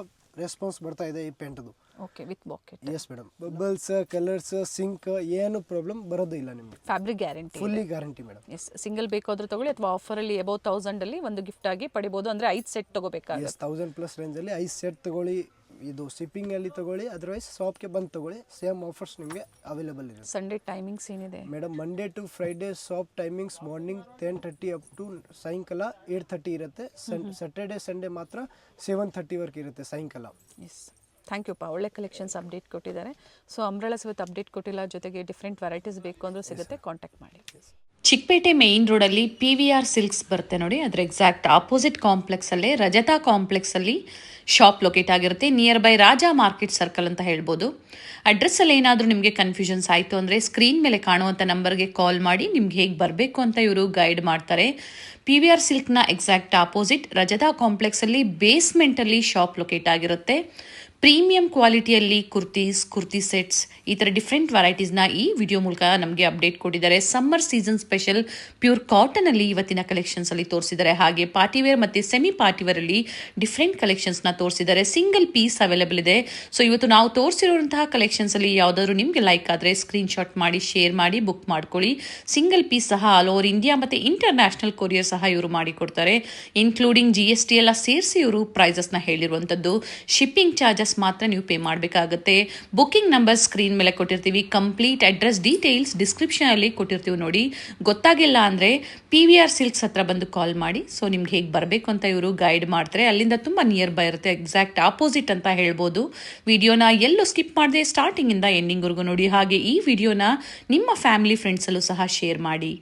ರೆಸ್ಪಾನ್ಸ್ ಬರ್ತಾ ಇದೆ ಈ ಪ್ಯಾಂಟದು. Okay, with pocket. Yes madam. Bubbles, colours, shrink ಏನು ಪ್ರಾಬ್ಲಮ್ ಬರೋದಿಲ್ಲ ನಿಮಗೆ. Fabric guarantee, fully guarantee madam. Yes, single ಬೇಕಾದ್ರೂ ತಗೊಳ್ಳಿ ಅಥವಾ ಆಫರಲ್ಲಿ ಅಬೌವ್ 1000ಅಲ್ಲಿ ಒಂದು ಗಿಫ್ಟ್ ಆಗಿ ಪಡಿಬೋದು. ಅಂದರೆ 5 ಸೆಟ್ ತಗೋಬೇಕಾಗುತ್ತೆ. ಎಸ್, 1000+ ರೇಂಜಲ್ಲಿ 5 ಸೆಟ್ ತಗೊಳ್ಳಿ. ಇದು ಶಿಪ್ಪಿಂಗಲ್ಲಿ ತಗೊಳ್ಳಿ, ಅದರ್ವೈಸ್ ಶಾಪ್ಗೆ ಬಂದು ತಗೊಳ್ಳಿ. ಸೇಮ್ ಆಫರ್ಸ್ ನಿಮಗೆ ಅವೈಲೇಬಲ್ ಇದೆ. ಸಂಡೇ ಟೈಮಿಂಗ್ಸ್ ಏನಿದೆ madam? Monday to Friday shop timings morning 10:30 up to ಸಾಯಂಕಾಲ 8:30 ಇರುತ್ತೆ. ಸ್ಯಾಟರ್ಡೆ ಸಂಡೇ ಮಾತ್ರ 7:30ವರೆಗೆ ಇರುತ್ತೆ ಸಾಯಂಕಾಲ. ಎಸ್, ಥ್ಯಾಂಕ್ ಯು ಪಾ, ಒಳ್ಳೆ ಕಲೆಕ್ಷನ್ಸ್ ಅಪ್ಡೇಟ್ ಕೊಟ್ಟಿದ್ದಾರೆ. ಸೊ ಅಂಬ್ರೆಲಾಸ್ ಇವತ್ತು ಅಪ್ಡೇಟ್ ಕೊಟ್ಟಿಲ್ಲ, ಜೊತೆಗೆ ಡಿಫ್ರೆಂಟ್ ವೆರೈಟೀಸ್ ಬೇಕು ಅಂದರೂ ಸಿಗುತ್ತೆ, ಕಾಂಟ್ಯಾಕ್ಟ್ ಮಾಡಿ. ಚಿಕ್ಕಪೇಟೆ ಮೇನ್ ರೋಡಲ್ಲಿ PVR ಸಿಲ್ಕ್ಸ್ ಬರುತ್ತೆ ನೋಡಿ, ಅದರ ಎಕ್ಸಾಕ್ಟ್ ಆಪೋಸಿಟ್ ಕಾಂಪ್ಲೆಕ್ಸಲ್ಲೇ ರಜತಾ ಕಾಂಪ್ಲೆಕ್ಸಲ್ಲಿ ಶಾಪ್ ಲೊಕೇಟ್ ಆಗಿರುತ್ತೆ. Near by Raja market circle ಅಂತ ಹೇಳ್ಬೋದು. ಅಡ್ರೆಸ್ಸಲ್ಲಿ ಏನಾದರೂ ನಿಮಗೆ ಕನ್ಫ್ಯೂಷನ್ಸ್ ಆಯಿತು ಅಂದರೆ ಸ್ಕ್ರೀನ್ ಮೇಲೆ ಕಾಣುವಂಥ ನಂಬರ್ಗೆ ಕಾಲ್ ಮಾಡಿ ನಿಮ್ಗೆ ಹೇಗೆ ಬರಬೇಕು ಅಂತ ಇವರು ಗೈಡ್ ಮಾಡ್ತಾರೆ. PVR ಸಿಲ್ಕ್ನ ಎಕ್ಸಾಕ್ಟ್ ಆಪೋಸಿಟ್ ರಜತಾ ಕಾಂಪ್ಲೆಕ್ಸಲ್ಲಿ ಬೇಸ್ಮೆಂಟಲ್ಲಿ ಶಾಪ್ ಲೊಕೇಟ್ ಆಗಿರುತ್ತೆ. ಪ್ರೀಮಿಯಂ ಕ್ವಾಲಿಟಿಯಲ್ಲಿ ಕುರ್ತಿ ಸೆಟ್ಸ್, ಈ ಥರ ಡಿಫ್ರೆಂಟ್ ವೆರೈಟೀಸ್ನ ಈ ವಿಡಿಯೋ ಮೂಲಕ ನಮಗೆ ಅಪ್ಡೇಟ್ ಕೊಟ್ಟಿದ್ದಾರೆ. ಸಮ್ಮರ್ ಸೀಸನ್ ಸ್ಪೆಷಲ್ ಪ್ಯೂರ್ ಕಾಟನಲ್ಲಿ ಇವತ್ತಿನ ಕಲೆಕ್ಷನ್ಸಲ್ಲಿ ತೋರಿಸಿದ್ದಾರೆ. ಹಾಗೆ ಪಾರ್ಟಿವೇರ್ ಮತ್ತು ಸೆಮಿ ಪಾರ್ಟಿವೇರಲ್ಲಿ ಡಿಫ್ರೆಂಟ್ ಕಲೆಕ್ಷನ್ಸ್ನ ತೋರಿಸಿದ್ದಾರೆ. ಸಿಂಗಲ್ ಪೀಸ್ ಅವೈಲೇಬಲ್ ಇದೆ. ಸೊ ಇವತ್ತು ನಾವು ತೋರಿಸಿರುವಂತಹ ಕಲೆಕ್ಷನ್ಸಲ್ಲಿ ಯಾವುದಾದ್ರೂ ನಿಮಗೆ ಲೈಕ್ ಆದರೆ ಸ್ಕ್ರೀನ್ಶಾಟ್ ಮಾಡಿ ಶೇರ್ ಮಾಡಿ ಬುಕ್ ಮಾಡ್ಕೊಳ್ಳಿ. ಸಿಂಗಲ್ ಪೀಸ್ ಸಹ ಆಲ್ ಓವರ್ ಇಂಡಿಯಾ ಮತ್ತು ಇಂಟರ್ನ್ಯಾಷನಲ್ ಕೊರಿಯರ್ ಸಹ ಇವರು ಮಾಡಿಕೊಡ್ತಾರೆ. ಇನ್ಕ್ಲೂಡಿಂಗ್ GST ಎಲ್ಲ ಸೇರಿಸಿ ಇವರು ಪ್ರೈಸಸ್ನ ಹೇಳಿರುವಂಥದ್ದು. ಶಿಪ್ಪಿಂಗ್ ಚಾರ್ಜಸ್ ಮಾತ್ರ ನೀವು ಪೇ ಮಾಡಬೇಕಾಗುತ್ತೆ. ಬುಕಿಂಗ್ ನಂಬರ್ ಸ್ಕ್ರೀನ್ ಮೇಲೆ ಕೊಟ್ಟಿರ್ತೀವಿ. ಕಂಪ್ಲೀಟ್ ಅಡ್ರೆಸ್ ಡೀಟೇಲ್ಸ್ ಡಿಸ್ಕ್ರಿಪ್ಷನ್ ಅಲ್ಲಿ ಕೊಟ್ಟಿರ್ತೀವಿ ನೋಡಿ. ಗೊತ್ತಾಗಿಲ್ಲ ಅಂದರೆ PVR ಸಿಲ್ಕ್ಸ್ ಹತ್ರ ಬಂದು ಕಾಲ್ ಮಾಡಿ. ಸೊ ನಿಮ್ಗೆ ಹೇಗೆ ಬರಬೇಕು ಅಂತ ಇವರು ಗೈಡ್ ಮಾಡ್ತಾರೆ. ಅಲ್ಲಿಂದ ತುಂಬ ನಿಯರ್ ಬೈ ಇರುತ್ತೆ, ಎಕ್ಸಾಕ್ಟ್ ಆಪೋಸಿಟ್ ಅಂತ ಹೇಳ್ಬೋದು. ವಿಡಿಯೋನ ಎಲ್ಲೂ ಸ್ಕಿಪ್ ಮಾಡದೆ ಸ್ಟಾರ್ಟಿಂಗಿಂದ ಎಂಡಿಂಗ್ವರೆಗೂ ನೋಡಿ. ಹಾಗೆ ಈ ವಿಡಿಯೋನ ನಿಮ್ಮ ಫ್ಯಾಮಿಲಿ ಫ್ರೆಂಡ್ಸಲ್ಲೂ ಸಹ ಶೇರ್ ಮಾಡಿ.